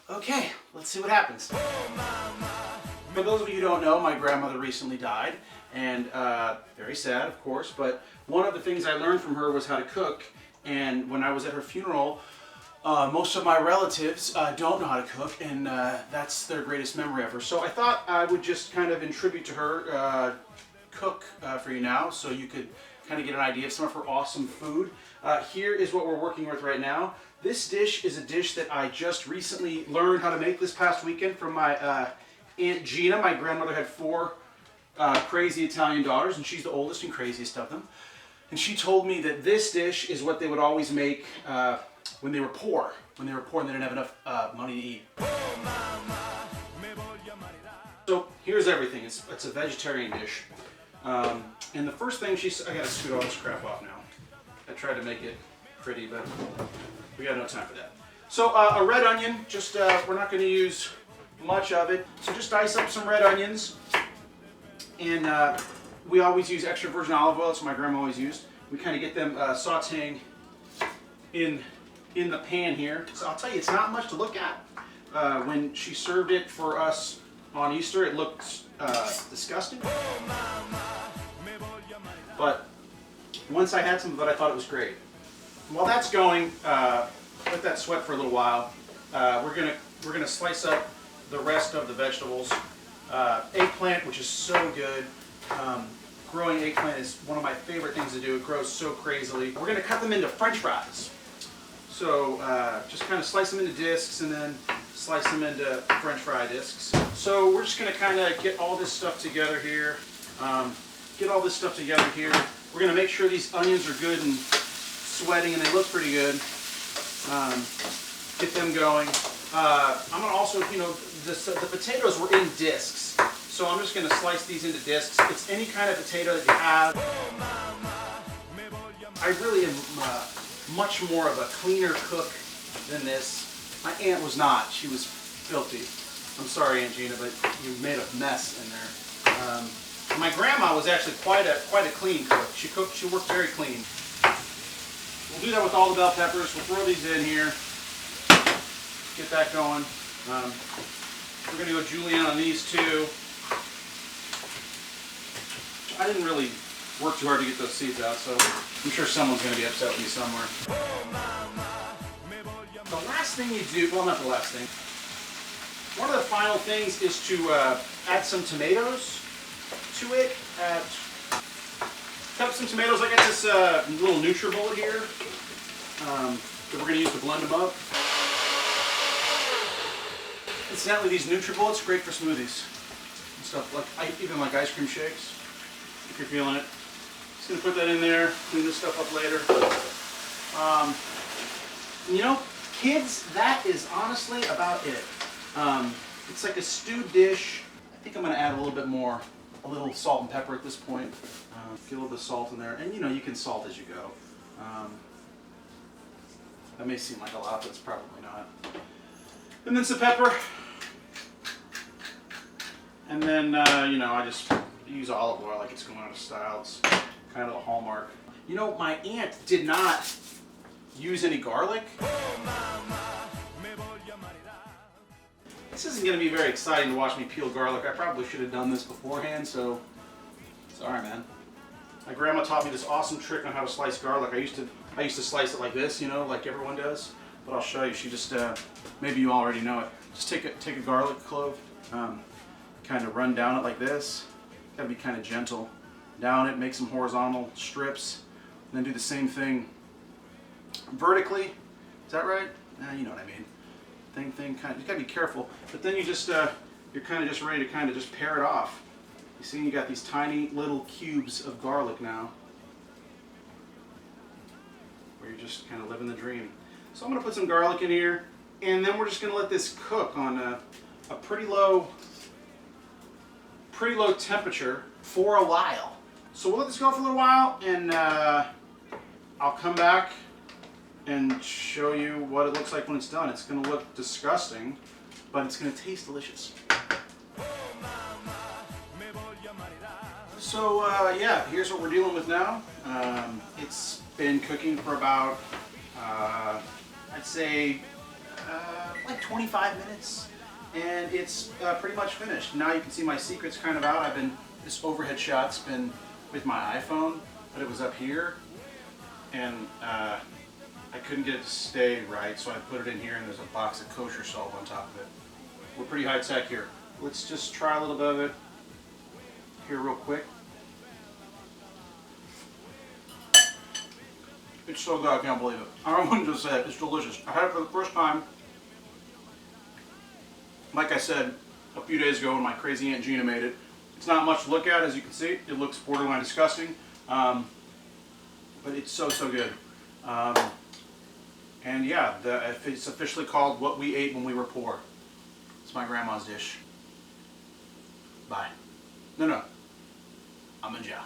Okay, let's see what happens. For those of you who don't know, my grandmother recently died, and very sad, of course, but one of the things I learned from her was how to cook, and when I was at her funeral, most of my relatives don't know how to cook, and that's their greatest memory of her. So I thought I would just kind of in tribute to her, cook for you now, so you could kind of get an idea of some of her awesome food. Here is what we're working with right now. This dish is a dish that I just recently learned how to make this past weekend from my Aunt Gina. My grandmother had 4 crazy Italian daughters, and she's the oldest and craziest of them. And she told me that this dish is what they would always make when they were poor. When they were poor and they didn't have enough money to eat. So here's everything. It's a vegetarian dish. And the first thing I gotta scoot all this crap off now. I tried to make it pretty, but we got no time for that. So a red onion, just we're not going to use much of it. So just dice up some red onions, and we always use extra virgin olive oil. That's what my grandma always used. We kind of get them sautéing in the pan here. So I'll tell you, it's not much to look at. When she served it for us on Easter, it looked disgusting. But once I had some of it, I thought it was great. While that's going, let that sweat for a little while. We're gonna slice up the rest of the vegetables. Eggplant, which is so good. Growing eggplant is one of my favorite things to do. It grows so crazily. We're gonna cut them into French fries. So just kind of slice them into discs and then slice them into French fry discs. So we're just gonna kind of get all this stuff together here. We're going to make sure these onions are good and sweating and they look pretty good. Get them going. I'm going to also, the potatoes were in discs. So I'm just going to slice these into discs. It's any kind of potato that you have. I really am much more of a cleaner cook than this. My aunt was not. She was filthy. I'm sorry, Aunt Gina, but you made a mess in there. My grandma was actually quite a clean cook. She worked very clean. We'll do that with all the bell peppers. We'll throw these in here. Get that going. We're going to go julienne on these too. I didn't really work too hard to get those seeds out, so I'm sure someone's going to be upset with me somewhere. The last thing you do, well, not the last thing. One of the final things is to add some tomatoes to it. Cut up some tomatoes. I got this little NutriBullet here that we're going to use to blend them up. Incidentally, these NutriBullets are great for smoothies and stuff, even like ice cream shakes, if you're feeling it. Just going to put that in there, clean this stuff up later. Kids, that is honestly about it. It's like a stewed dish. I think I'm going to add a little bit more. A little salt and pepper at this point. Get a little bit of salt in there, and you can salt as you go. That may seem like a lot, but it's probably not. And then some pepper, and then I just use olive oil like it's going out of style. It's kind of a hallmark. My aunt did not use any garlic. This isn't going to be very exciting to watch me peel garlic. I probably should have done this beforehand, so sorry, man. My grandma taught me this awesome trick on how to slice garlic. I used to slice it like this, like everyone does. But I'll show you. She just maybe you already know it. Just take a garlic clove, kind of run down it like this. Gotta be kind of gentle. Down it, make some horizontal strips, and then do the same thing vertically. Is that right? You know what I mean. Thing, kind of, you gotta be careful. But then you're kind of just ready to kind of just pare it off. You see, you got these tiny little cubes of garlic now, where you're just kind of living the dream. So I'm gonna put some garlic in here, and then we're just gonna let this cook on a pretty low temperature for a while. So we'll let this go for a little while, and I'll come back and show you what it looks like when it's done. It's going to look disgusting, but it's going to taste delicious. So yeah, here's what we're dealing with now. It's been cooking for about, I'd say, like 25 minutes, and it's pretty much finished. Now you can see my secret's kind of out. This overhead shot's been with my iPhone, but it was up here, and I couldn't get it to stay right, so I put it in here, and there's a box of kosher salt on top of it. We're pretty high tech here. Let's just try a little bit of it here real quick. It's so good, I can't believe it. I wouldn't just say it, it's delicious. I had it for the first time, like I said, a few days ago when my crazy Aunt Gina made it. It's not much to look at, as you can see. It looks borderline disgusting, but it's so, so good. And yeah, it's officially called What We Ate When We Were Poor. It's my grandma's dish. Bye. No. I'm in jail.